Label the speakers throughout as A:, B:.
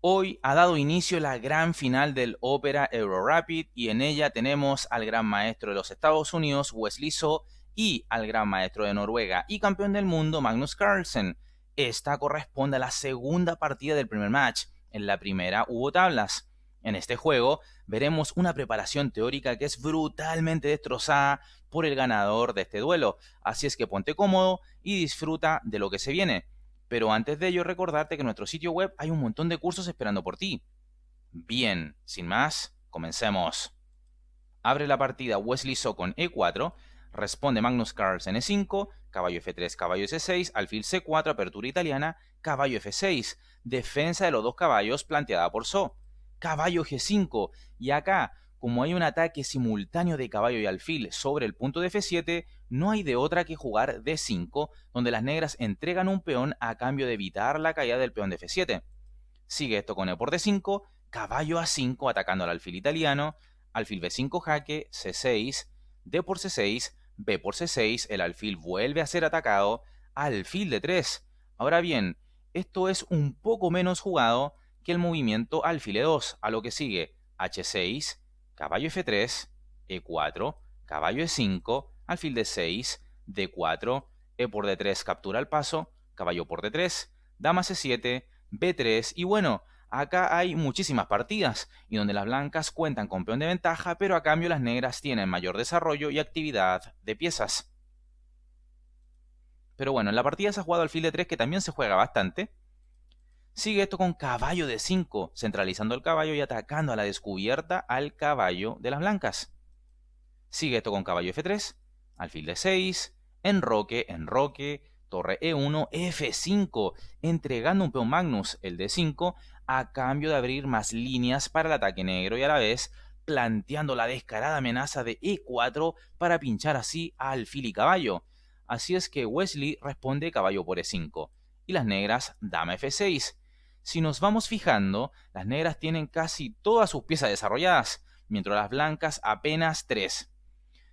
A: Hoy ha dado inicio la gran final del Opera Eurorapid y en ella tenemos al gran maestro de los Estados Unidos, Wesley So, y al gran maestro de Noruega y campeón del mundo, Magnus Carlsen. Esta corresponde a la segunda partida del primer match. En la primera hubo tablas. En este juego veremos una preparación teórica que es brutalmente destrozada por el ganador de este duelo. Así es que ponte cómodo y disfruta de lo que se viene. Pero antes de ello, recordarte que en nuestro sitio web hay un montón de cursos esperando por ti. Bien, sin más, comencemos. Abre la partida Wesley So con E4, responde Magnus Carlsen E5, caballo F3, caballo S6, alfil C4, apertura italiana, caballo F6, defensa de los dos caballos planteada por So, caballo G5, y acá, como hay un ataque simultáneo de caballo y alfil sobre el punto de F7, no hay de otra que jugar D5, donde las negras entregan un peón a cambio de evitar la caída del peón de F7. Sigue esto con E por D5, caballo A5 atacando al alfil italiano, alfil B5 jaque, C6, D por C6, B por C6, el alfil vuelve a ser atacado, alfil D3. Ahora bien, esto es un poco menos jugado que el movimiento alfil E2, a lo que sigue H6, caballo F3, E4, caballo E5, alfil D6, D4, E por D3 captura el paso, caballo por D3, dama C7, B3 y bueno, acá hay muchísimas partidas y donde las blancas cuentan con peón de ventaja, pero a cambio las negras tienen mayor desarrollo y actividad de piezas. Pero bueno, en la partida se ha jugado alfil de 3 que también se juega bastante. Sigue esto con caballo de 5, centralizando el caballo y atacando a la descubierta al caballo de las blancas. Sigue esto con caballo F3, alfil de 6, enroque, enroque, torre E1, F5, entregando un peón Magnus, el D5, a cambio de abrir más líneas para el ataque negro y a la vez planteando la descarada amenaza de E4 para pinchar así a alfil y caballo. Así es que Wesley responde caballo por E5 y las negras dama F6. Si nos vamos fijando, las negras tienen casi todas sus piezas desarrolladas, mientras las blancas apenas 3.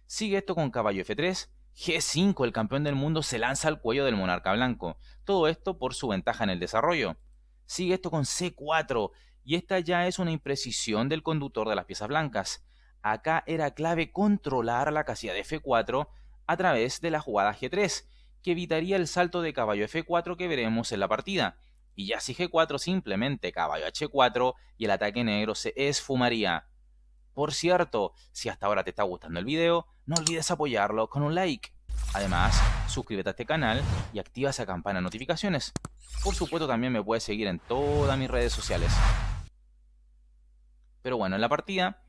A: Sigue esto con caballo F3, G5, el campeón del mundo se lanza al cuello del monarca blanco. Todo esto por su ventaja en el desarrollo. Sigue esto con C4, y esta ya es una imprecisión del conductor de las piezas blancas. Acá era clave controlar la casilla de F4 a través de la jugada G3, que evitaría el salto de caballo F4 que veremos en la partida. Y ya si G4 simplemente caballo H4 y el ataque negro se esfumaría. Por cierto, si hasta ahora te está gustando el video, no olvides apoyarlo con un like. Además, suscríbete a este canal y activa esa campana de notificaciones. Por supuesto, también me puedes seguir en todas mis redes sociales. Pero bueno, en la partida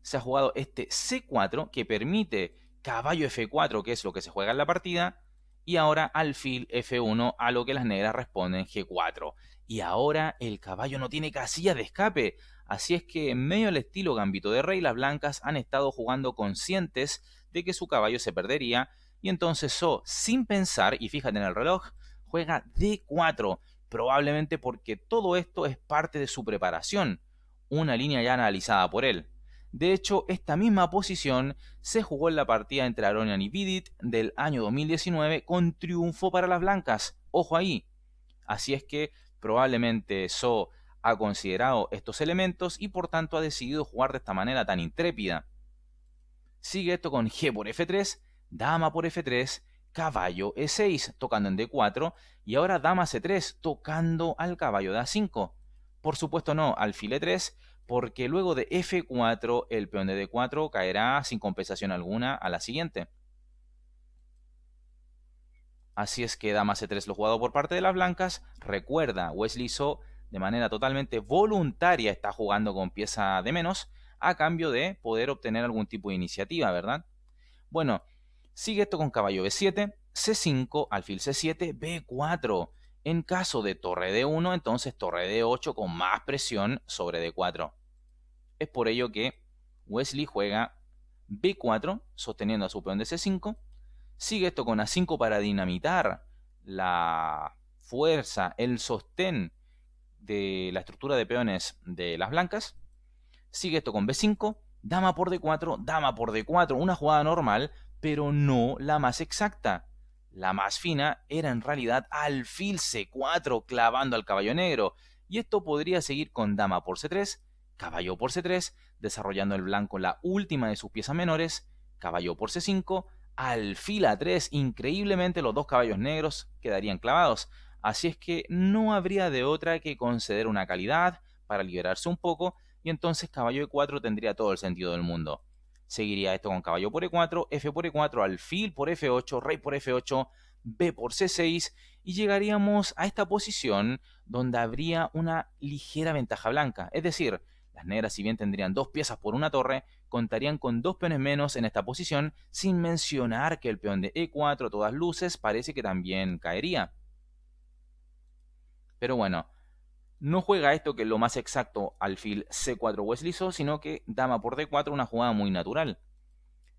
A: se ha jugado este C4 que permite caballo F4, que es lo que se juega en la partida, y ahora alfil F1, a lo que las negras responden G4. Y ahora el caballo no tiene casilla de escape, así es que en medio del estilo gambito de rey, las blancas han estado jugando conscientes de que su caballo se perdería, y entonces So, sin pensar, y fíjate en el reloj, juega D4, probablemente porque todo esto es parte de su preparación, una línea ya analizada por él. De hecho, esta misma posición se jugó en la partida entre Aronian y Vidit del año 2019 con triunfo para las blancas. Ojo ahí. Así es que probablemente So ha considerado estos elementos y por tanto ha decidido jugar de esta manera tan intrépida. Sigue esto con G por F3, dama por F3, caballo E6 tocando en D4 y ahora dama C3 tocando al caballo de A5. Por supuesto no, alfil E3 porque luego de F4 el peón de D4 caerá sin compensación alguna a la siguiente. Así es que dama C3 lo jugado por parte de las blancas. Recuerda, Wesley So de manera totalmente voluntaria está jugando con pieza de menos a cambio de poder obtener algún tipo de iniciativa, ¿verdad? Bueno, sigue esto con caballo B7, C5, alfil C7, B4. En caso de torre D1, entonces torre D8 con más presión sobre D4. Es por ello que Wesley juega B4 sosteniendo a su peón de C5. Sigue esto con A5 para dinamitar la fuerza, el sostén de la estructura de peones de las blancas. Sigue esto con B5, dama por D4, dama por D4, una jugada normal, pero no la más exacta. La más fina era en realidad alfil C4 clavando al caballo negro. y esto podría seguir con dama por c3, caballo por c3, desarrollando el blanco la última de sus piezas menores, caballo por c5, alfil a3, increíblemente los dos caballos negros quedarían clavados, así es que no habría de otra que conceder una calidad para liberarse un poco, y entonces caballo e4 tendría todo el sentido del mundo. Seguiría esto con caballo por e4, f por e4, alfil por f8, rey por f8, b por c6, y llegaríamos a esta posición donde habría una ligera ventaja blanca. Es decir, las negras, si bien tendrían dos piezas por una torre, contarían con dos peones menos en esta posición, sin mencionar que el peón de e4 a todas luces parece que también caería. Pero bueno, no juega esto que es lo más exacto alfil c4 Wesslizo, sino que dama por d4, una jugada muy natural.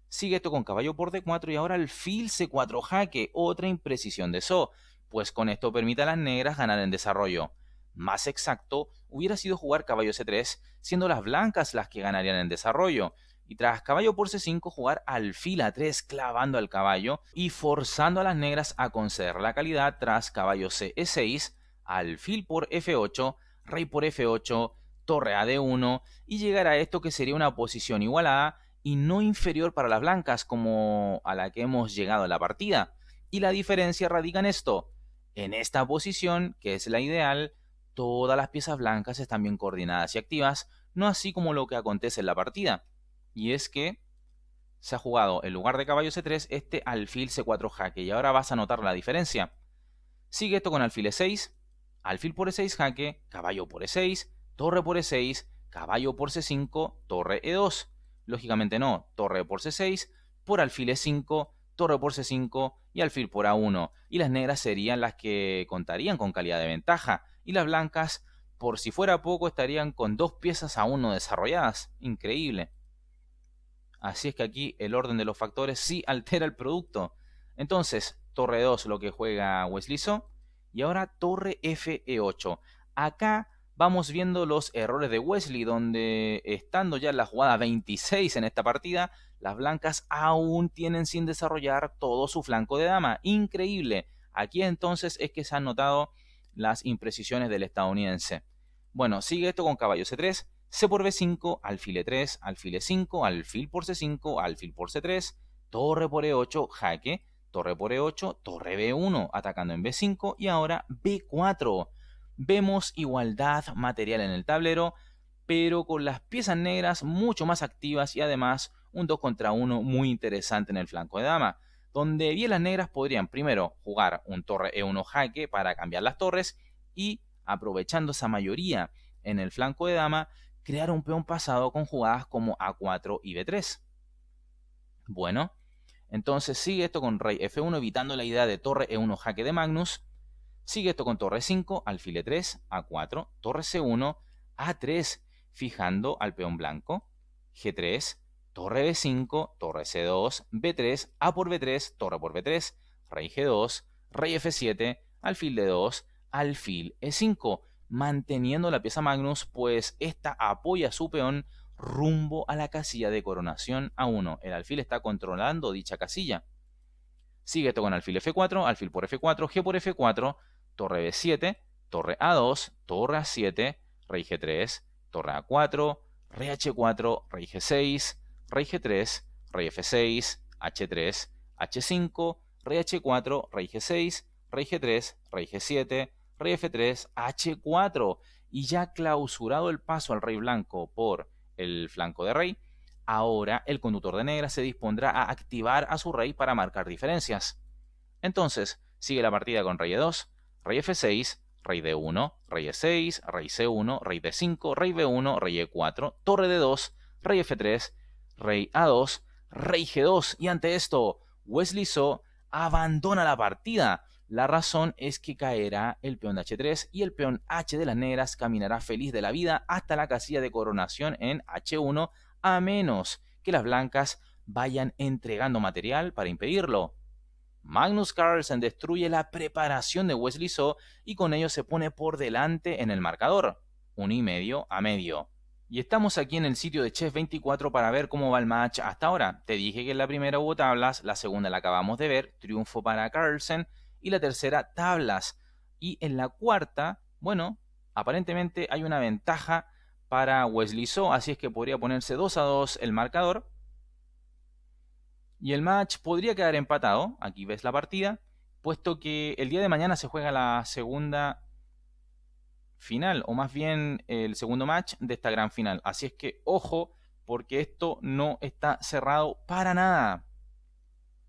A: Sigue esto con caballo por d4 y ahora alfil c4 jaque, otra imprecisión de So, pues con esto permite a las negras ganar en desarrollo. Más exacto, hubiera sido jugar caballo c3, siendo las blancas las que ganarían en desarrollo, y tras caballo por c5 jugar alfil a3 clavando al caballo y forzando a las negras a conceder la calidad tras caballo c e6, alfil por f8, rey por f8, torre a d1 y llegar a esto que sería una posición igualada y no inferior para las blancas como a la que hemos llegado en la partida. Y la diferencia radica en esto. En esta posición, que es la ideal, todas las piezas blancas están bien coordinadas y activas, no así como lo que acontece en la partida. Y es que se ha jugado en lugar de caballo c3 este alfil c4 jaque y ahora vas a notar la diferencia. Sigue esto con alfil e6, alfil por e6 jaque, caballo por e6, torre por e6, caballo por c5, torre e2. Lógicamente no, torre por c6, por alfil e5, torre por c5 y alfil por a1. Y las negras serían las que contarían con calidad de ventaja. Y las blancas, por si fuera poco, estarían con dos piezas aún no desarrolladas. Increíble. Así es que aquí el orden de los factores sí altera el producto. Entonces, torre 2 lo que juega Wesslizo. Y ahora torre fe8. Acá vamos viendo los errores de Wesley, donde estando ya en la jugada 26 en esta partida, las blancas aún tienen sin desarrollar todo su flanco de dama. Increíble. Aquí entonces es que se han notado las imprecisiones del estadounidense. Bueno, sigue esto con caballo c3, c por b5, alfil e3, alfil e5, alfil por c5, alfil por c3, torre por e8, jaque, torre por e8, torre b1, atacando en b5 y ahora b4. Vemos igualdad material en el tablero, pero con las piezas negras mucho más activas y además un 2 contra 1 muy interesante en el flanco de dama, donde bien las negras podrían primero jugar un torre e1 jaque para cambiar las torres y, aprovechando esa mayoría en el flanco de dama, crear un peón pasado con jugadas como a4 y b3. Bueno, entonces sigue esto con rey f1 evitando la idea de torre e1 jaque de Magnus. Sigue esto con torre 5, alfil e3, a4, torre c1, a3, fijando al peón blanco, g3, torre b5, torre c2, b3, a por b3, torre por b3, rey g2, rey f7, alfil d2, alfil e5, manteniendo la pieza Magnus, pues esta apoya a su peón rumbo a la casilla de coronación a1. El alfil está controlando dicha casilla. Sigue esto con alfil f4, alfil por f4, g por f4, torre b7, torre a2, torre a7, rey g3, torre a4, rey h4, rey g6, rey g3, rey f6, h3, h5, rey h4, rey g6, rey g3, rey g7, rey f3, h4. Y ya clausurado el paso al rey blanco por el flanco de rey, ahora el conductor de negras se dispondrá a activar a su rey para marcar diferencias. Entonces, sigue la partida con rey e2, rey f6, rey d1, rey e6, rey c1, rey d5, rey b1, rey e4, torre d2, rey f3, rey a2, rey g2. Y ante esto, Wesslizo abandona la partida. La razón es que caerá el peón de h3 y el peón h de las negras caminará feliz de la vida hasta la casilla de coronación en h1, a menos que las blancas vayan entregando material para impedirlo. Magnus Carlsen destruye la preparación de Wesslizo y con ello se pone por delante en el marcador, 1,5 a medio. Y estamos aquí en el sitio de Chess24 para ver cómo va el match hasta ahora. Te dije que en la primera hubo tablas, la segunda la acabamos de ver, triunfo para Carlsen, y la tercera tablas. Y en la cuarta, bueno, aparentemente hay una ventaja para Wesley So, así es que podría ponerse 2-2 el marcador. Y el match podría quedar empatado, aquí ves la partida, puesto que el día de mañana se juega la segunda final, o más bien el segundo match de esta gran final. Así es que ojo, porque esto no está cerrado para nada.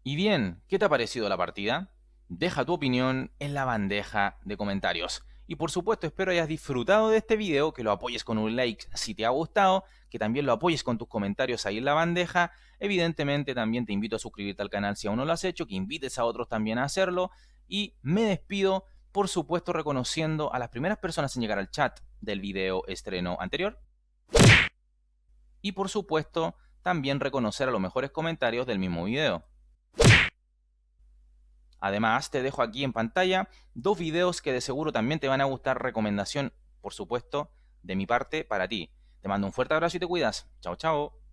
A: Y bien, ¿qué te ha parecido la partida? Deja tu opinión en la bandeja de comentarios. Y por supuesto espero hayas disfrutado de este video, que lo apoyes con un like si te ha gustado, que también lo apoyes con tus comentarios ahí en la bandeja. Evidentemente también te invito a suscribirte al canal si aún no lo has hecho, que invites a otros también a hacerlo. Y me despido, por supuesto reconociendo a las primeras personas en llegar al chat del video estreno anterior. Y por supuesto también reconocer a los mejores comentarios del mismo video. Además, te dejo aquí en pantalla dos videos que de seguro también te van a gustar. Recomendación, por supuesto, de mi parte para ti. Te mando un fuerte abrazo y te cuidas. Chao, chao.